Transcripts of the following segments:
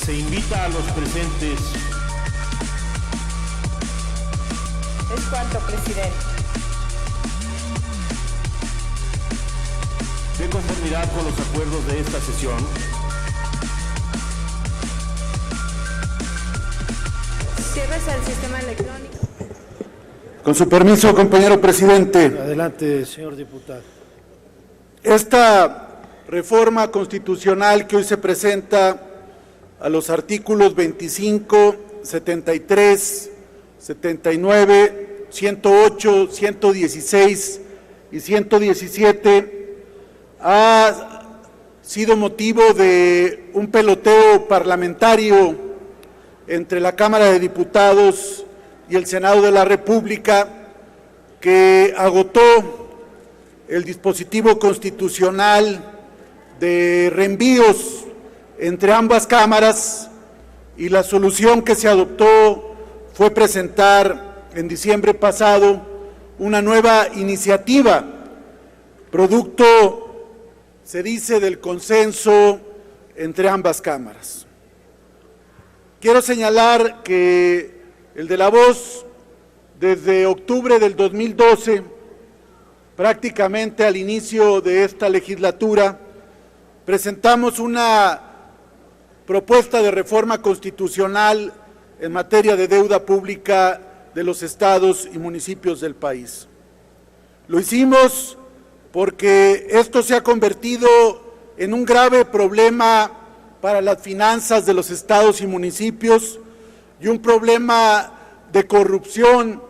Se invita a los presentes. Es cuanto, presidente. De conformidad con los acuerdos de esta sesión, Cierres al sistema electrónico. Con su permiso, compañero presidente. Adelante, señor diputado. Esta reforma constitucional que hoy se presenta a los artículos 25, 73, 79, 108, 116 y 117 ha sido motivo de un peloteo parlamentario entre la Cámara de Diputados y el Senado de la República, que agotó el dispositivo constitucional de reenvíos entre ambas cámaras, y la solución que se adoptó fue presentar en diciembre pasado una nueva iniciativa, producto, se dice, del consenso entre ambas cámaras. Quiero señalar que el de La Voz, desde octubre del 2012, prácticamente al inicio de esta legislatura, presentamos una propuesta de reforma constitucional en materia de deuda pública de los estados y municipios del país. Lo hicimos porque esto se ha convertido en un grave problema para las finanzas de los estados y municipios y un problema de corrupción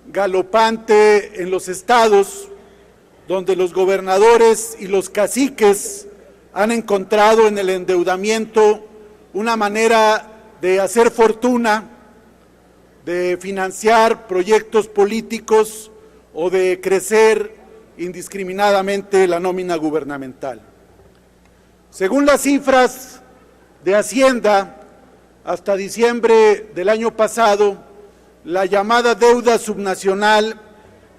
galopante en los estados, donde los gobernadores y los caciques han encontrado en el endeudamiento una manera de hacer fortuna, de financiar proyectos políticos o de crecer indiscriminadamente la nómina gubernamental. Según las cifras de Hacienda, hasta diciembre del año pasado, la llamada deuda subnacional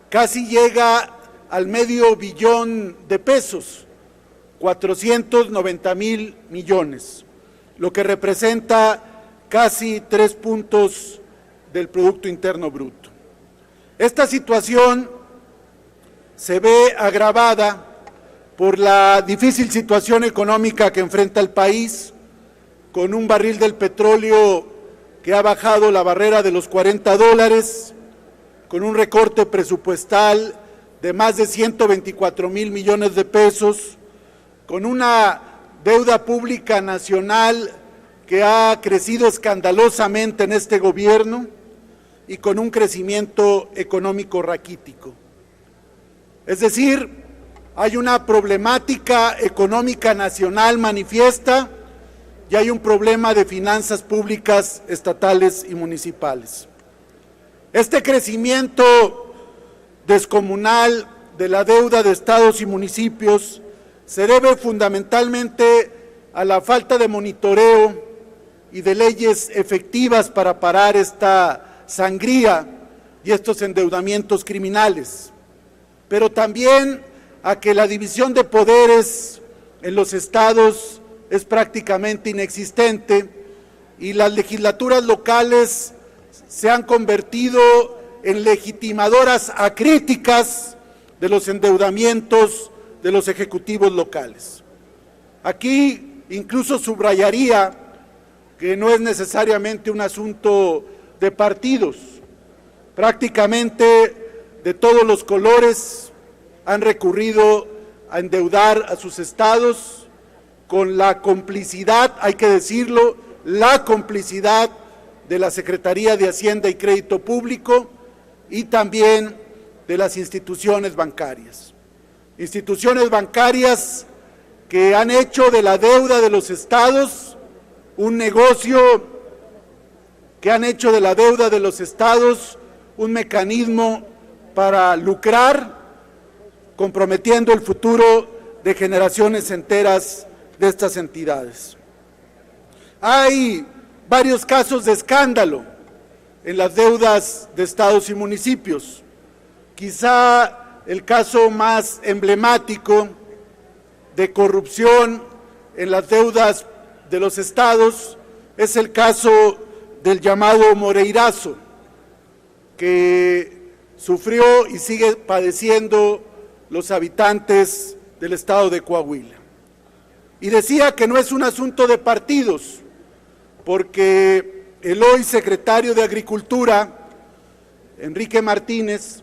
casi llega al $500 billion, 490,000 millones, lo que representa casi 3 puntos del Producto Interno Bruto. Esta situación se ve agravada por la difícil situación económica que enfrenta el país, con un barril del petróleo que ha bajado la barrera de los $40, con un recorte presupuestal de más de 124,000 millones de pesos, con una deuda pública nacional que ha crecido escandalosamente en este gobierno y con un crecimiento económico raquítico. Es decir, hay una problemática económica nacional manifiesta y hay un problema de finanzas públicas estatales y municipales. Este crecimiento descomunal de la deuda de estados y municipios se debe fundamentalmente a la falta de monitoreo y de leyes efectivas para parar esta sangría y estos endeudamientos criminales, pero también a que la división de poderes en los estados es prácticamente inexistente y las legislaturas locales se han convertido en legitimadoras acríticas de los endeudamientos de los ejecutivos locales. Aquí incluso subrayaría que no es necesariamente un asunto de partidos. Prácticamente de todos los colores han recurrido a endeudar a sus estados con la complicidad, hay que decirlo, la complicidad de la Secretaría de Hacienda y Crédito Público y también de las instituciones bancarias. Instituciones bancarias que han hecho de la deuda de los estados un negocio, que han hecho de la deuda de los estados un mecanismo para lucrar, comprometiendo el futuro de generaciones enteras de estas entidades. Hay varios casos de escándalo en las deudas de estados y municipios. Quizá el caso más emblemático de corrupción en las deudas de los estados es el caso del llamado Moreirazo, que sufrió y sigue padeciendo los habitantes del estado de Coahuila. Y decía que no es un asunto de partidos, porque el hoy secretario de Agricultura, Enrique Martínez,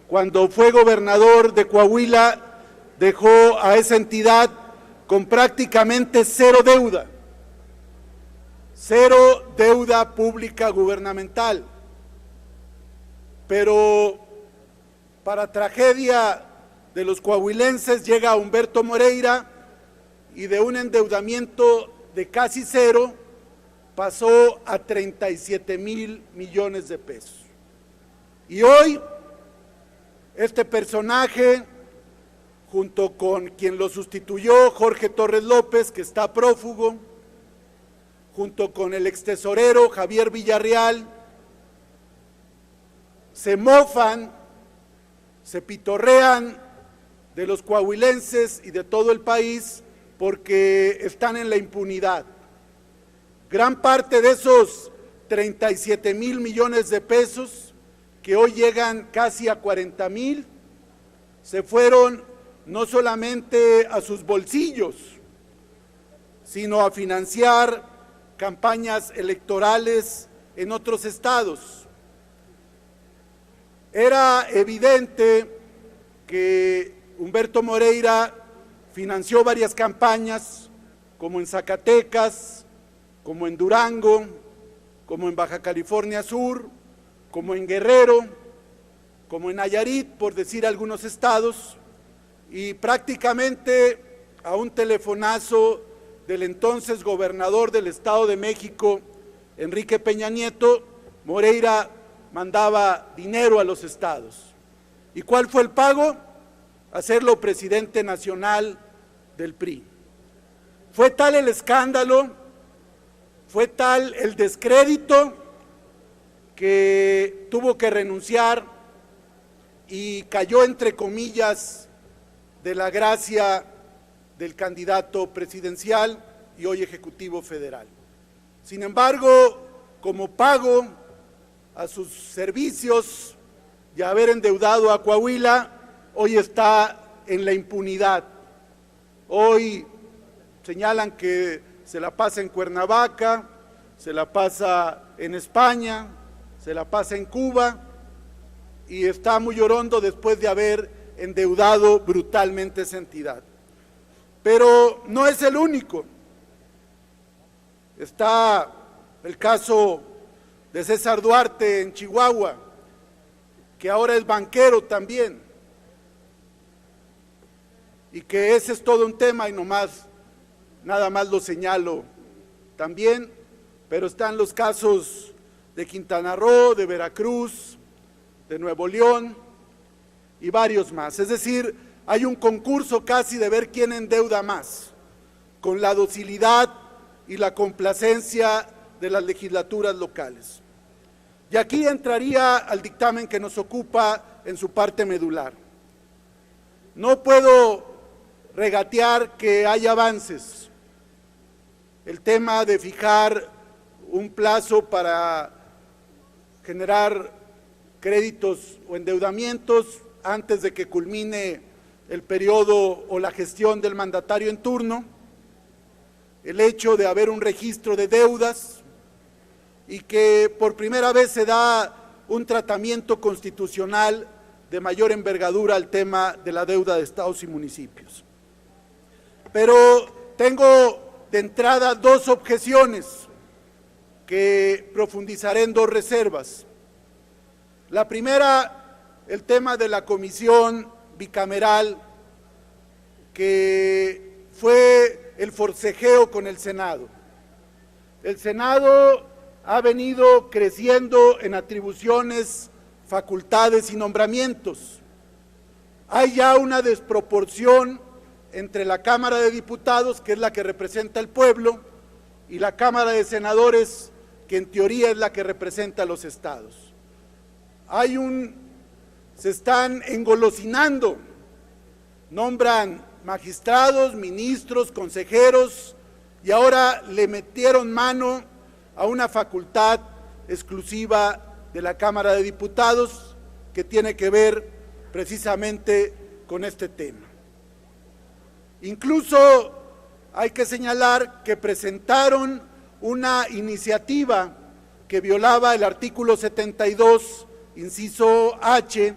cuando fue gobernador de Coahuila, dejó a esa entidad con prácticamente cero deuda pública gubernamental. Pero para tragedia de los coahuilenses llega Humberto Moreira y de un endeudamiento de casi cero pasó a 37,000 millones de pesos. Y hoy este personaje, junto con quien lo sustituyó, Jorge Torres López, que está prófugo, junto con el extesorero Javier Villarreal, se mofan, se pitorrean de los coahuilenses y de todo el país porque están en la impunidad. Gran parte de esos 37,000 millones de pesos, que hoy llegan casi a 40,000, se fueron no solamente a sus bolsillos, sino a financiar campañas electorales en otros estados. Era evidente que Humberto Moreira financió varias campañas, como en Zacatecas, como en Durango, como en Baja California Sur, como en Guerrero, como en Nayarit, por decir algunos estados, y prácticamente a un telefonazo del entonces gobernador del Estado de México, Enrique Peña Nieto, Moreira mandaba dinero a los estados. ¿Y cuál fue el pago? Hacerlo presidente nacional del PRI. Fue tal el escándalo, fue tal el descrédito, que tuvo que renunciar y cayó, entre comillas, de la gracia del candidato presidencial y hoy ejecutivo federal. Sin embargo, como pago a sus servicios y haber endeudado a Coahuila, hoy está en la impunidad. Hoy señalan que se la pasa en Cuernavaca, se la pasa en España, se la pasa en Cuba y está muy llorondo después de haber endeudado brutalmente esa entidad. Pero no es el único. Está el caso de César Duarte en Chihuahua, que ahora es banquero también, y que ese es todo un tema y nada más lo señalo también, pero están los casos de Quintana Roo, de Veracruz, de Nuevo León y varios más. Es decir, hay un concurso casi de ver quién endeuda más, con la docilidad y la complacencia de las legislaturas locales. Y aquí entraría al dictamen que nos ocupa en su parte medular. No puedo regatear que hay avances. El tema de fijar un plazo para generar créditos o endeudamientos antes de que culmine el periodo o la gestión del mandatario en turno, el hecho de haber un registro de deudas y que por primera vez se da un tratamiento constitucional de mayor envergadura al tema de la deuda de estados y municipios. Pero tengo de entrada dos objeciones que profundizaré en dos reservas. La primera, el tema de la comisión bicameral, que fue el forcejeo con el Senado. El Senado ha venido creciendo en atribuciones, facultades y nombramientos. Hay ya una desproporción entre la Cámara de Diputados, que es la que representa al pueblo, y la Cámara de Senadores, que en teoría es la que representa a los estados. Se están engolosinando, nombran magistrados, ministros, consejeros, y ahora le metieron mano a una facultad exclusiva de la Cámara de Diputados que tiene que ver precisamente con este tema. Incluso hay que señalar que presentaron una iniciativa que violaba el artículo 72, inciso H,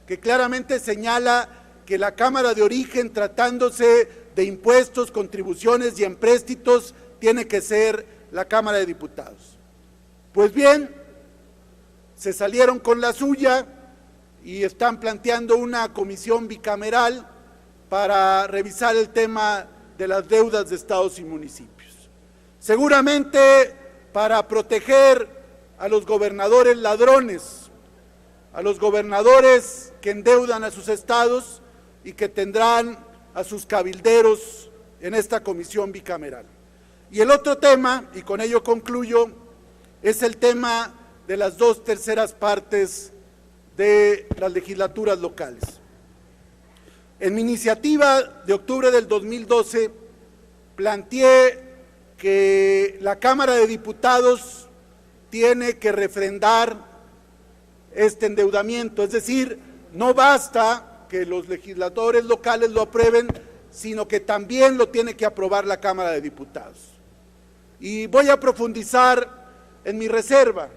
que claramente señala que la Cámara de Origen, tratándose de impuestos, contribuciones y empréstitos, tiene que ser la Cámara de Diputados. Pues bien, se salieron con la suya y están planteando una comisión bicameral para revisar el tema de las deudas de estados y municipios. Seguramente para proteger a los gobernadores ladrones, a los gobernadores que endeudan a sus estados y que tendrán a sus cabilderos en esta comisión bicameral. Y el otro tema, y con ello concluyo, es el tema de las 2/3 partes de las legislaturas locales. En mi iniciativa de octubre del 2012 planteé que la Cámara de Diputados tiene que refrendar este endeudamiento, es decir, no basta que los legisladores locales lo aprueben, sino que también lo tiene que aprobar la Cámara de Diputados. Y voy a profundizar en mi reserva,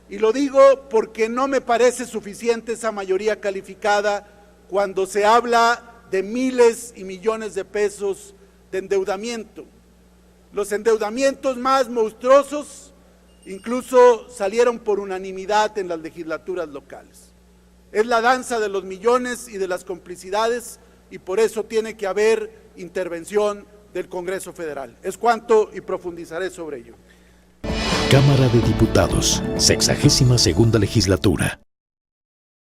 y lo digo porque no me parece suficiente esa mayoría calificada cuando se habla de miles y millones de pesos de endeudamiento. Los endeudamientos más monstruosos incluso salieron por unanimidad en las legislaturas locales. Es la danza de los millones y de las complicidades, y por eso tiene que haber intervención del Congreso Federal. Es cuanto, y profundizaré sobre ello. Cámara de Diputados, 62ª legislatura.